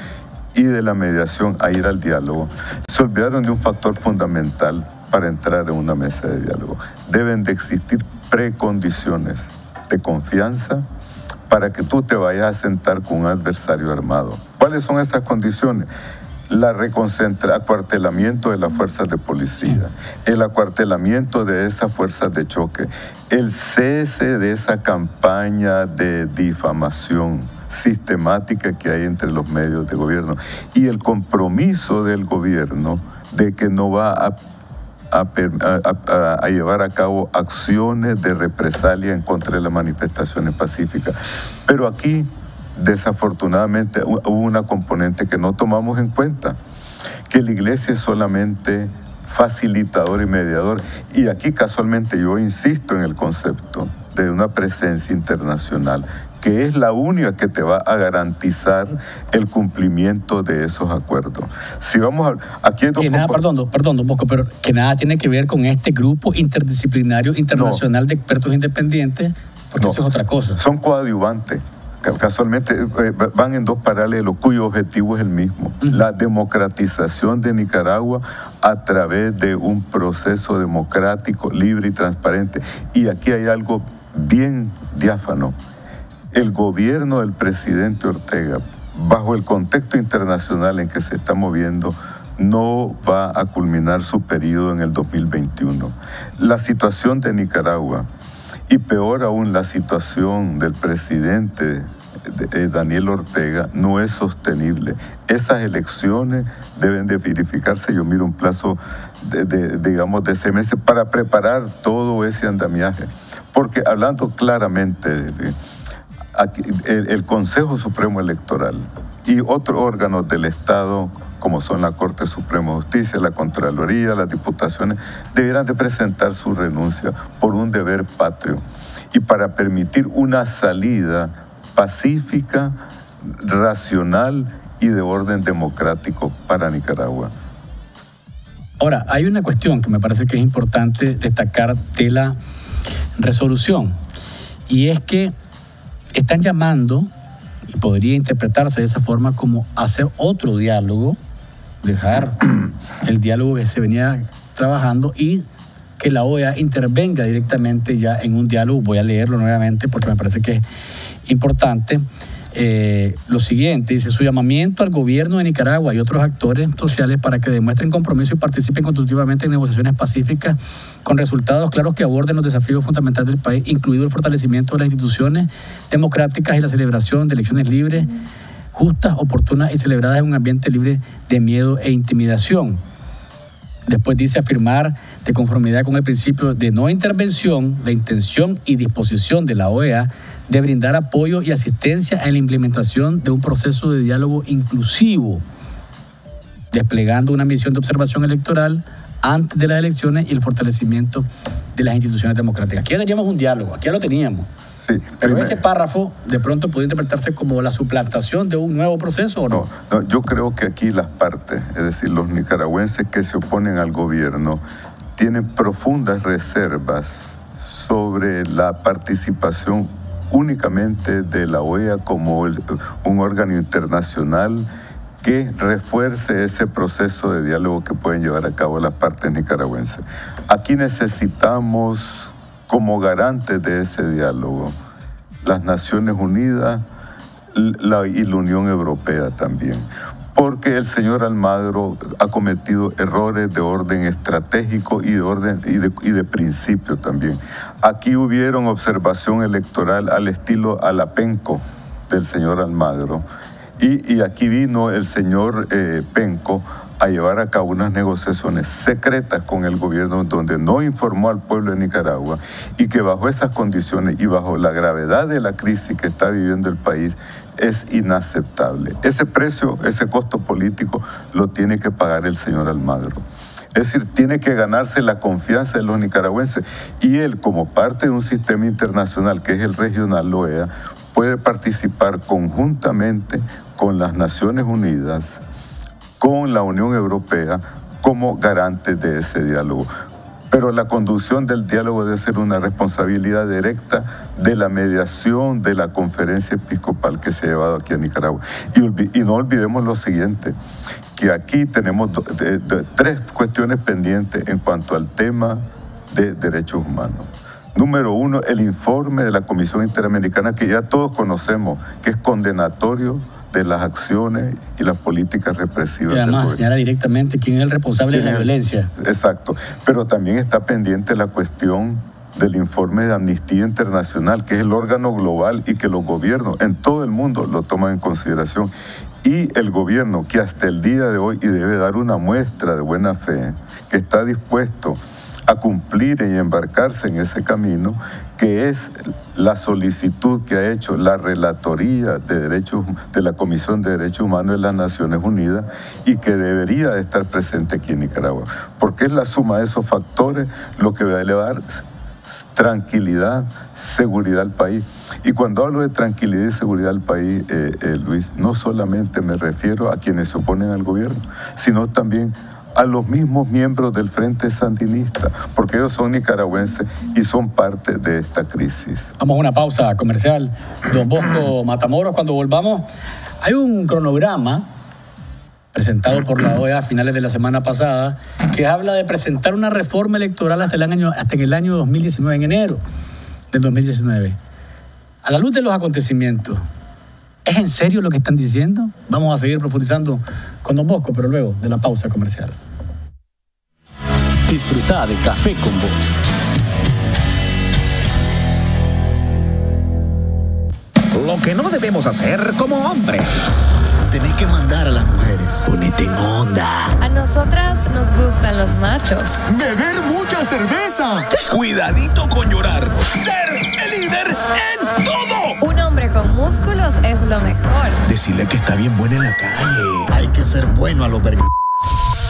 S10: y de la mediación, a ir al diálogo, se olvidaron de un factor fundamental para entrar en una mesa de diálogo. Deben de existir precondiciones de confianza para que tú te vayas a sentar con un adversario armado. ¿Cuáles son esas condiciones? Acuartelamiento de las fuerzas de policía, el acuartelamiento de esas fuerzas de choque, el cese de esa campaña de difamación sistemática que hay entre los medios de gobierno, y el compromiso del gobierno de que no va a llevar a cabo acciones de represalia en contra de las manifestaciones pacíficas. Pero aquí, desafortunadamente, hubo una componente que no tomamos en cuenta, que la Iglesia es solamente facilitador y mediador. Y aquí casualmente yo insisto en el concepto de una presencia internacional, que es la única que te va a garantizar el cumplimiento de esos acuerdos. Si vamos a... Aquí hay dos
S2: perdón, don Bosco, pero que nada tiene que ver con este grupo interdisciplinario internacional de expertos independientes, porque eso es otra cosa.
S10: Son coadyuvantes. Casualmente van en dos paralelos, cuyo objetivo es el mismo: la democratización de Nicaragua a través de un proceso democrático, libre y transparente. Y aquí hay algo bien diáfano. El gobierno del presidente Ortega, bajo el contexto internacional en que se está moviendo, no va a culminar su periodo en el 2021. La situación de Nicaragua, y peor aún la situación del presidente Daniel Ortega, no es sostenible. Esas elecciones deben de verificarse. Yo miro un plazo de 6 meses para preparar todo ese andamiaje. Porque hablando claramente, aquí, el Consejo Supremo Electoral y otros órganos del Estado, como son la Corte Suprema de Justicia, la Contraloría, las Diputaciones, deberán de presentar su renuncia por un deber patrio. y para permitir una salida pacífica, racional y de orden democrático para Nicaragua.
S2: Ahora, hay una cuestión que me parece que es importante destacar de la resolución, y es que están llamando, y podría interpretarse de esa forma, como hacer otro diálogo, dejar el diálogo que se venía trabajando y que la OEA intervenga directamente ya en un diálogo. Voy a leerlo nuevamente porque me parece que es importante. Lo siguiente, dice: su llamamiento al gobierno de Nicaragua y otros actores sociales para que demuestren compromiso y participen constructivamente en negociaciones pacíficas con resultados claros que aborden los desafíos fundamentales del país, incluido el fortalecimiento de las instituciones democráticas y la celebración de elecciones libres, justas, oportunas y celebradas en un ambiente libre de miedo e intimidación. Después dice: afirmar de conformidad con el principio de no intervención la intención y disposición de la OEA de brindar apoyo y asistencia en la implementación de un proceso de diálogo inclusivo, desplegando una misión de observación electoral antes de las elecciones y el fortalecimiento de las instituciones democráticas. Aquí ya teníamos un diálogo, aquí ya lo teníamos.
S10: Sí,
S2: pero ese párrafo de pronto puede interpretarse como la suplantación de un nuevo proceso, ¿o no?
S10: No, yo creo que aquí las partes, es decir, los nicaragüenses que se oponen al gobierno, tienen profundas reservas sobre la participación únicamente de la OEA como un órgano internacional que refuerce ese proceso de diálogo que pueden llevar a cabo las partes nicaragüenses. Aquí necesitamos, como garantes de ese diálogo, las Naciones Unidas y la Unión Europea también, porque el señor Almagro ha cometido errores de orden estratégico y de principio también. Aquí hubieron observación electoral al estilo Alapenco del señor Almagro, y aquí vino el señor Penco a llevar a cabo unas negociaciones secretas con el gobierno donde no informó al pueblo de Nicaragua, y que bajo esas condiciones y bajo la gravedad de la crisis que está viviendo el país es inaceptable. Ese precio, ese costo político lo tiene que pagar el señor Almagro. Es decir, tiene que ganarse la confianza de los nicaragüenses, y él, como parte de un sistema internacional que es el regional OEA, puede participar conjuntamente con las Naciones Unidas, con la Unión Europea, como garante de ese diálogo. Pero la conducción del diálogo debe ser una responsabilidad directa de la mediación de la conferencia episcopal que se ha llevado aquí a Nicaragua. Y no olvidemos lo siguiente, que aquí tenemos tres cuestiones pendientes en cuanto al tema de derechos humanos. Número uno, el informe de la Comisión Interamericana, que ya todos conocemos, que es condenatorio de las acciones y las políticas represivas. Y
S2: además señala directamente quién es el responsable de la violencia.
S10: Exacto, pero también está pendiente la cuestión del informe de Amnistía Internacional, que es el órgano global y que los gobiernos en todo el mundo lo toman en consideración. Y el gobierno, que hasta el día de hoy, y debe dar una muestra de buena fe, que está dispuesto a cumplir y embarcarse en ese camino, que es la solicitud que ha hecho la Relatoría de la Comisión de Derechos Humanos de las Naciones Unidas, y que debería de estar presente aquí en Nicaragua, porque es la suma de esos factores lo que va a elevar tranquilidad, seguridad al país. Y cuando hablo de tranquilidad y seguridad al país, Luis, no solamente me refiero a quienes se oponen al gobierno, sino también a los mismos miembros del Frente Sandinista, porque ellos son nicaragüenses y son parte de esta crisis.
S2: Vamos a una pausa comercial. Don Bosco Matamoros, cuando volvamos, hay un cronograma presentado por la OEA a finales de la semana pasada, que habla de presentar una reforma electoral hasta en el año 2019, en enero del 2019. A la luz de los acontecimientos, ¿es en serio lo que están diciendo? Vamos a seguir profundizando con Don Bosco, pero luego de la pausa comercial.
S1: Disfruta de Café con Vos.
S11: Lo que no debemos hacer como hombres. Tenés que mandar a las mujeres. Ponete en onda.
S12: A nosotras nos gustan los machos.
S11: Beber mucha cerveza. Cuidadito con llorar. Ser el líder en todo.
S12: Un hombre con músculos es lo mejor.
S11: Decirle que está bien buena en la calle. Hay que ser bueno a los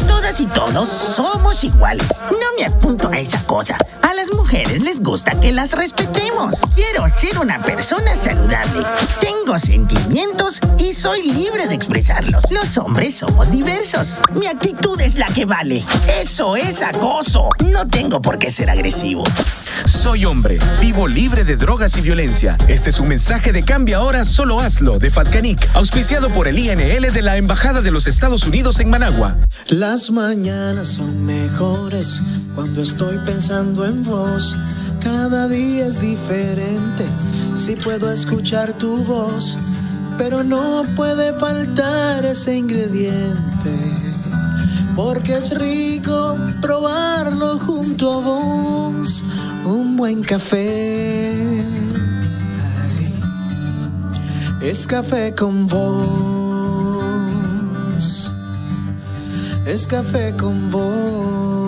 S11: Todas y todos somos iguales. No me apunto a esa cosa. A las mujeres les gusta que las respetemos. Quiero ser una persona saludable. Tengo sentimientos y soy libre de expresarlos. Los hombres somos diversos. Mi actitud es la que vale. Eso es acoso. No tengo por qué ser agresivo.
S13: Soy hombre, vivo libre de drogas y violencia. Este es un mensaje de Cambia Ahora, Solo Hazlo, de Fatcanic, auspiciado por el INL de la Embajada de los Estados Unidos en Managua.
S14: Las mañanas son mejores cuando estoy pensando en vos. Cada día es diferente si puedo escuchar tu voz, pero no puede faltar ese ingrediente, porque es rico probarlo junto a vos. Un buen café, ay, es café con vos, es café con vos.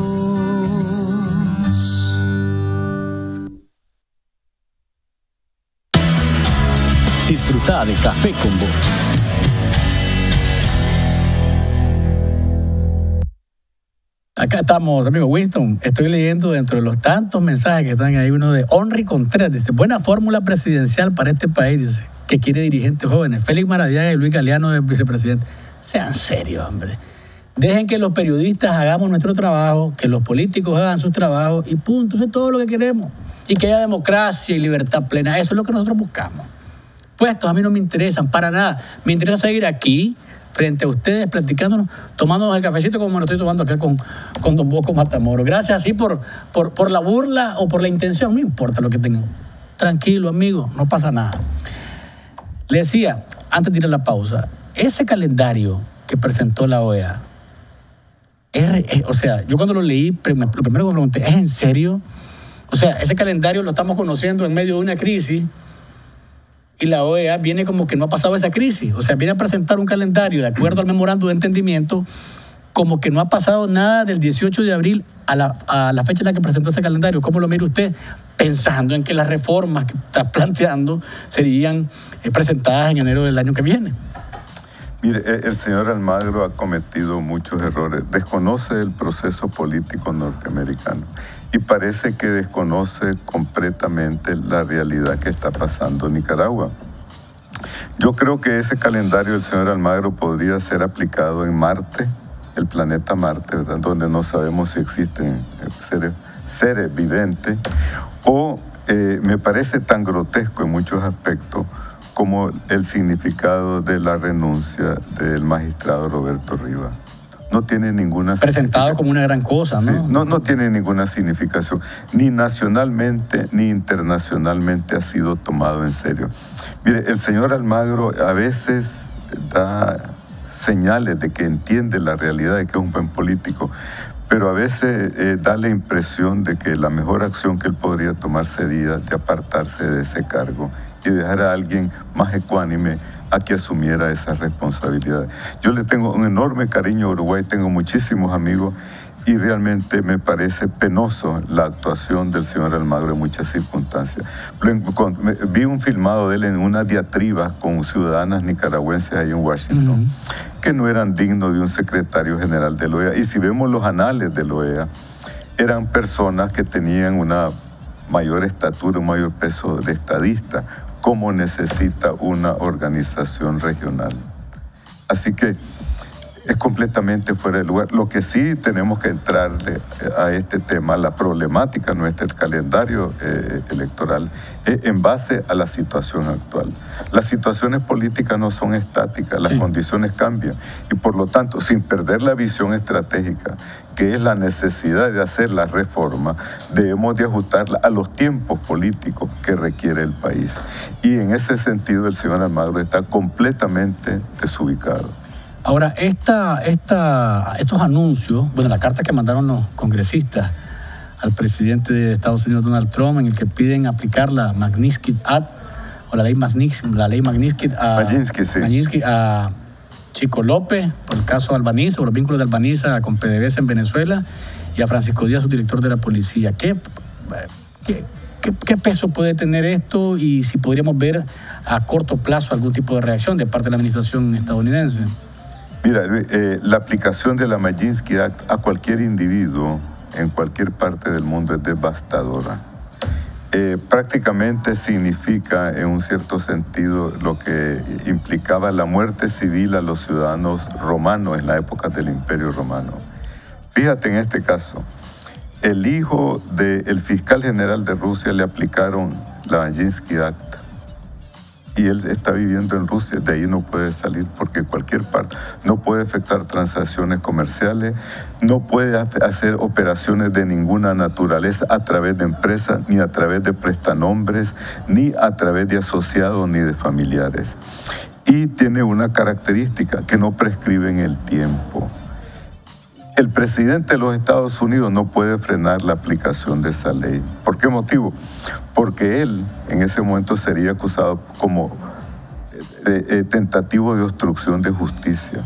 S1: Disfruta de Café con Vos.
S2: Acá estamos, amigo Winston. Estoy leyendo dentro de los tantos mensajes que están ahí, uno de Henry Contreras. Dice, buena fórmula presidencial para este país, dice, que quiere dirigentes jóvenes. Félix Maradiaga y Luis Galeano de vicepresidente. Sean serios, hombre. Dejen que los periodistas hagamos nuestro trabajo, que los políticos hagan sus trabajos y punto. Eso es todo lo que queremos. Y que haya democracia y libertad plena. Eso es lo que nosotros buscamos. Puestos a mí no me interesan para nada. Me interesa seguir aquí, frente a ustedes, platicándonos, tomándonos el cafecito como me lo estoy tomando acá con don Bosco Matamoros. Gracias así por la burla o por la intención, no importa lo que tengan. Tranquilo, amigo, no pasa nada. Le decía, antes de ir a la pausa, ese calendario que presentó la OEA, o sea, yo cuando lo leí, lo primero que me pregunté, ¿es en serio? O sea, ese calendario lo estamos conociendo en medio de una crisis, y la OEA viene como que no ha pasado esa crisis. O sea, viene a presentar un calendario de acuerdo al memorándum de entendimiento, como que no ha pasado nada del 18 de abril a la fecha en la que presentó ese calendario. ¿Cómo lo mira usted? Pensando en que las reformas que está planteando serían presentadas en enero del año que viene.
S10: Mire, el señor Almagro ha cometido muchos errores. Desconoce el proceso político norteamericano y parece que desconoce completamente la realidad que está pasando en Nicaragua. Yo creo que ese calendario del señor Almagro podría ser aplicado en Marte, el planeta Marte, ¿verdad?, donde no sabemos si existen seres viventes, o me parece tan grotesco en muchos aspectos como el significado de la renuncia del magistrado Roberto Rivas. No tiene ninguna...
S2: Presentado como una gran cosa, ¿no?
S10: Sí, no tiene ninguna significación. Ni nacionalmente ni internacionalmente ha sido tomado en serio. Mire, el señor Almagro a veces da señales de que entiende la realidad, de que es un buen político, pero a veces da la impresión de que la mejor acción que él podría tomar sería de apartarse de ese cargo y dejar a alguien más ecuánime a que asumiera esa responsabilidad. Yo le tengo un enorme cariño a Uruguay, tengo muchísimos amigos y realmente me parece penoso la actuación del señor Almagro en muchas circunstancias. Vi un filmado de él en una diatriba con ciudadanas nicaragüenses ahí en Washington, que no eran dignos de un secretario general de la OEA. Y si vemos los anales de la OEA, eran personas que tenían una mayor estatura, un mayor peso de estadista, como necesita una organización regional. Así que es completamente fuera de lugar. Lo que sí tenemos que entrarle a este tema, la problemática nuestra, el calendario electoral, es en base a la situación actual. Las situaciones políticas no son estáticas, las condiciones cambian y por lo tanto, sin perder la visión estratégica, que es la necesidad de hacer la reforma, debemos de ajustarla a los tiempos políticos que requiere el país. Y en ese sentido el señor Almagro está completamente desubicado.
S2: Ahora, estos anuncios, bueno, la carta que mandaron los congresistas al presidente de Estados Unidos, Donald Trump, en el que piden aplicar la Magnitsky Act, o la ley Magnitsky a Chico López, por el caso de Albaniza, por los vínculos de Albaniza con PDVSA en Venezuela, y a Francisco Díaz, su director de la policía. ¿Qué peso puede tener esto y si podríamos ver a corto plazo algún tipo de reacción de parte de la administración estadounidense?
S10: Mira, la aplicación de la Magnitsky Act a cualquier individuo en cualquier parte del mundo es devastadora. Prácticamente significa, en un cierto sentido, lo que implicaba la muerte civil a los ciudadanos romanos en la época del Imperio Romano. Fíjate en este caso, el hijo del fiscal general de Rusia le aplicaron la Magnitsky Act y él está viviendo en Rusia, de ahí no puede salir porque cualquier parte no puede efectuar transacciones comerciales, no puede hacer operaciones de ninguna naturaleza a través de empresas, ni a través de prestanombres, ni a través de asociados, ni de familiares. Y tiene una característica, que no prescribe en el tiempo. El presidente de los Estados Unidos no puede frenar la aplicación de esa ley. ¿Por qué motivo? Porque él en ese momento sería acusado como tentativo de obstrucción de justicia.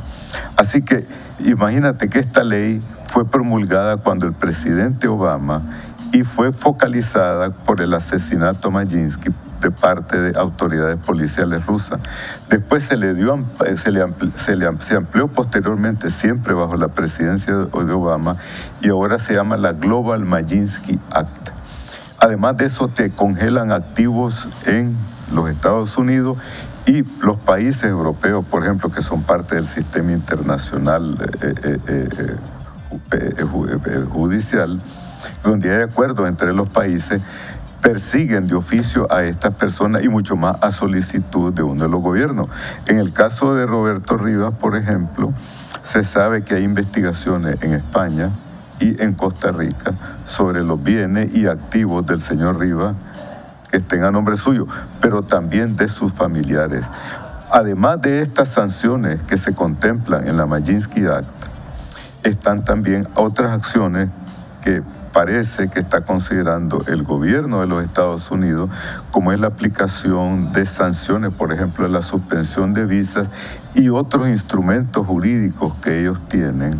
S10: Así que imagínate que esta ley fue promulgada cuando el presidente Obama y fue focalizada por el asesinato Magnitsky de parte de autoridades policiales rusas. Después se amplió posteriormente, siempre bajo la presidencia de Obama, y ahora se llama la Global Magnitsky Act. Además de eso, te congelan activos en los Estados Unidos y los países europeos, por ejemplo, que son parte del sistema internacional judicial, donde hay acuerdos entre los países, persiguen de oficio a estas personas y mucho más a solicitud de uno de los gobiernos. En el caso de Roberto Rivas, por ejemplo, se sabe que hay investigaciones en España y en Costa Rica sobre los bienes y activos del señor Rivas que estén a nombre suyo, pero también de sus familiares. Además de estas sanciones que se contemplan en la Magnitsky Act, están también otras acciones que parece que está considerando el gobierno de los Estados Unidos, como es la aplicación de sanciones, por ejemplo, la suspensión de visas y otros instrumentos jurídicos que ellos tienen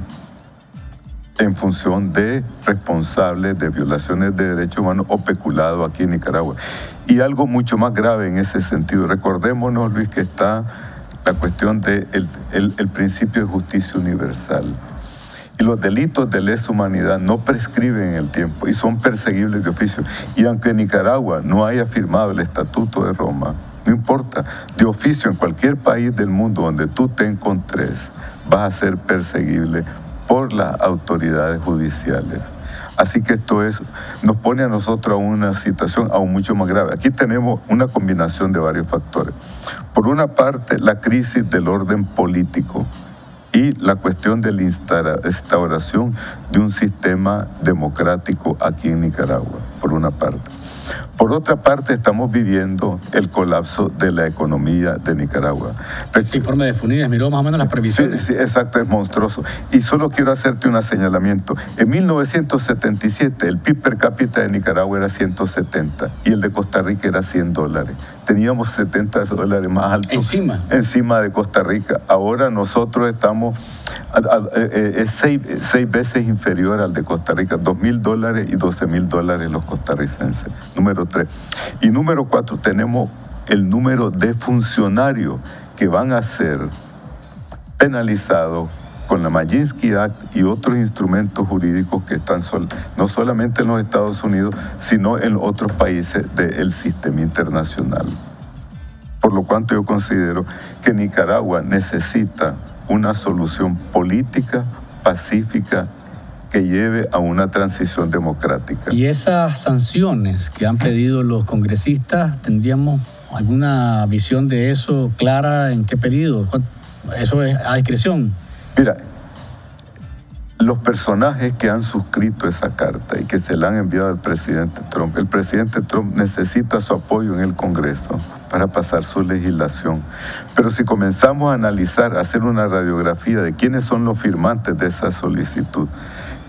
S10: en función de responsables de violaciones de derechos humanos o peculado aquí en Nicaragua. Y algo mucho más grave en ese sentido. Recordémonos, Luis, que está la cuestión del principio de justicia universal. Y los delitos de lesa humanidad no prescriben en el tiempo y son perseguibles de oficio. Y aunque Nicaragua no haya firmado el Estatuto de Roma, no importa, de oficio en cualquier país del mundo donde tú te encontres, vas a ser perseguible por las autoridades judiciales. Así que esto nos pone a nosotros a una situación aún mucho más grave. Aquí tenemos una combinación de varios factores. Por una parte, la crisis del orden político y la cuestión de la instauración de un sistema democrático aquí en Nicaragua, por una parte. Por otra parte, estamos viviendo el colapso de la economía de Nicaragua.
S2: Ese informe de Funides miró más o menos las previsiones.
S10: Sí, exacto, es monstruoso. Y solo quiero hacerte un señalamiento. En 1977, el PIB per cápita de Nicaragua era 170 y el de Costa Rica era $100. Teníamos $70 más alto encima de Costa Rica. Ahora nosotros estamos seis veces inferior al de Costa Rica, $2.000 y $12.000 los costarricenses. Número 3. Y número 4, tenemos el número de funcionarios que van a ser penalizados con la Magnitsky Act y otros instrumentos jurídicos que están no solamente en los Estados Unidos, sino en otros países del sistema internacional. Por lo cual yo considero que Nicaragua necesita una solución política, pacífica, que lleve a una transición democrática.
S2: Y esas sanciones que han pedido los congresistas, ¿tendríamos alguna visión de eso clara? ¿En qué periodo? ¿Eso es a discreción?
S10: Mira, los personajes que han suscrito esa carta y que se la han enviado al presidente Trump, el presidente Trump necesita su apoyo en el Congreso para pasar su legislación. Pero si comenzamos a analizar, a hacer una radiografía de quiénes son los firmantes de esa solicitud,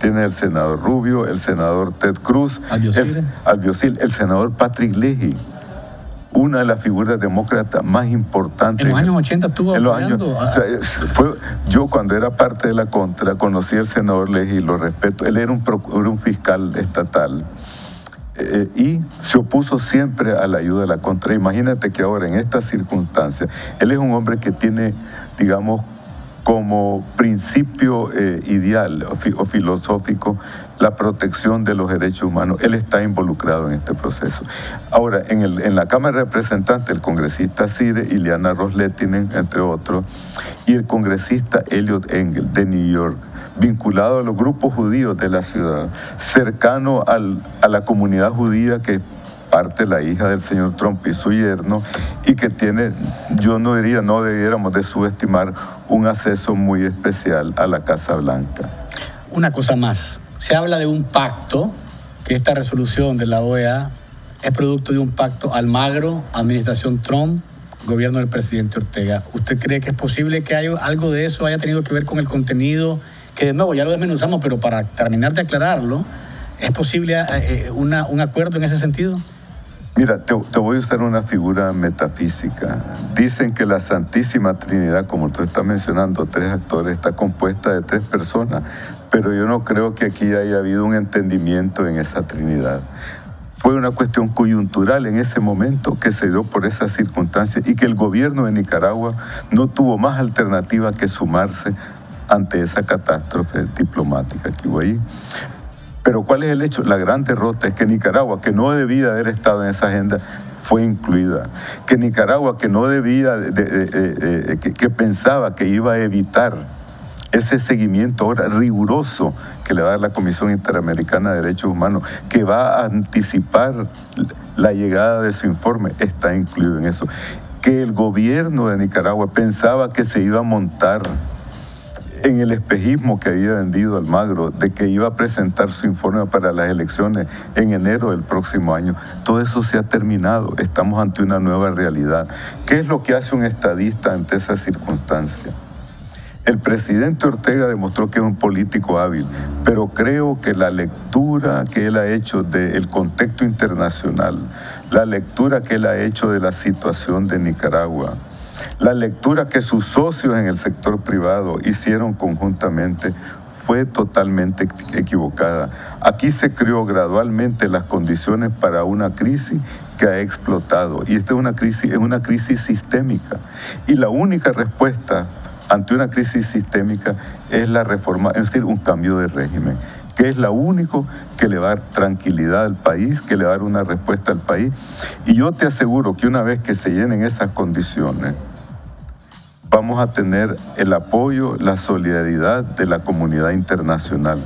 S10: tiene el senador Rubio, el senador Ted Cruz, Albiocil, el senador Patrick Leahy, una de las figuras demócratas más importantes.
S2: En los años 80 estuvo apoyando.
S10: Yo cuando era parte de la Contra conocí al senador Leahy y lo respeto. Él era un fiscal estatal y se opuso siempre a la ayuda de la Contra. Imagínate que ahora en estas circunstancias, él es un hombre que tiene, digamos, como principio ideal o filosófico la protección de los derechos humanos. Él está involucrado en este proceso. Ahora, en la Cámara de Representantes, el congresista Cire, Ileana Ros-Lehtinen, entre otros, y el congresista Eliot Engel, de New York, vinculado a los grupos judíos de la ciudad, cercano a la comunidad judía que parte la hija del señor Trump y su yerno, y que tiene, yo no diría, no debiéramos de subestimar un acceso muy especial a la Casa Blanca.
S2: Una cosa más, se habla de un pacto, que esta resolución de la OEA es producto de un pacto Almagro, administración Trump, gobierno del presidente Ortega. ¿Usted cree que es posible que algo de eso haya tenido que ver con el contenido? Que de nuevo ya lo desmenuzamos, pero para terminar de aclararlo, ¿es posible un acuerdo en ese sentido?
S10: Mira, te voy a usar una figura metafísica. Dicen que la Santísima Trinidad, como tú estás mencionando, 3 actores, está compuesta de 3 personas, pero yo no creo que aquí haya habido un entendimiento en esa Trinidad. Fue una cuestión coyuntural en ese momento que se dio por esas circunstancias y que el gobierno de Nicaragua no tuvo más alternativa que sumarse ante esa catástrofe diplomática que hubo ahí. Pero ¿cuál es el hecho? La gran derrota es que Nicaragua, que no debía haber estado en esa agenda, fue incluida. Que Nicaragua, que no debía, que pensaba que iba a evitar ese seguimiento ahora riguroso que le va a dar la Comisión Interamericana de Derechos Humanos, que va a anticipar la llegada de su informe, está incluido en eso. Que el gobierno de Nicaragua pensaba que se iba a montar en el espejismo que había vendido Almagro, de que iba a presentar su informe para las elecciones en enero del próximo año. Todo eso se ha terminado, estamos ante una nueva realidad. ¿Qué es lo que hace un estadista ante esa circunstancia? El presidente Ortega demostró que es un político hábil, pero creo que la lectura que él ha hecho del contexto internacional, la lectura que él ha hecho de la situación de Nicaragua, la lectura que sus socios en el sector privado hicieron conjuntamente fue totalmente equivocada. Aquí se creó gradualmente las condiciones para una crisis que ha explotado. Y esta es una crisis sistémica. Y la única respuesta ante una crisis sistémica es la reforma, es decir, un cambio de régimen, que es lo único que le va a dar tranquilidad al país, que le va a dar una respuesta al país. Y yo te aseguro que una vez que se llenen esas condiciones, vamos a tener el apoyo, la solidaridad de la comunidad internacional.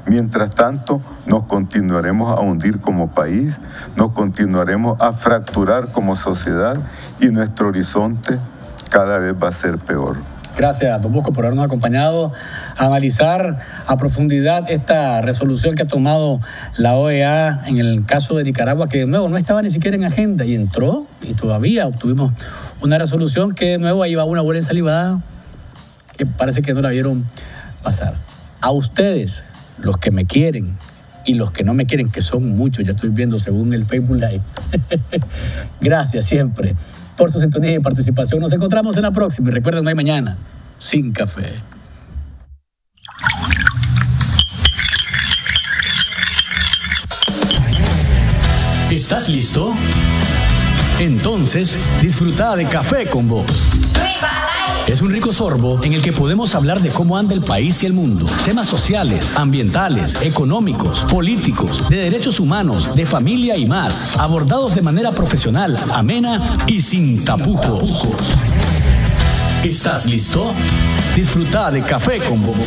S10: Mientras tanto, nos continuaremos a hundir como país, nos continuaremos a fracturar como sociedad y nuestro horizonte cada vez va a ser peor.
S2: Gracias, don Bosco, por habernos acompañado a analizar a profundidad esta resolución que ha tomado la OEA en el caso de Nicaragua, que de nuevo no estaba ni siquiera en agenda y entró, y todavía obtuvimos una resolución que de nuevo ahí va una bola ensalivada que parece que no la vieron pasar. A ustedes, los que me quieren y los que no me quieren, que son muchos, ya estoy viendo según el Facebook Live. Gracias siempre por su sintonía y participación. Nos encontramos en la próxima. Y recuerden, no hay mañana sin café.
S1: ¿Estás listo? Entonces, disfruta de Café con Vos. Es un rico sorbo en el que podemos hablar de cómo anda el país y el mundo. Temas sociales, ambientales, económicos, políticos, de derechos humanos, de familia y más. Abordados de manera profesional, amena y sin tapujos. ¿Estás listo? Disfruta de Café con Vos.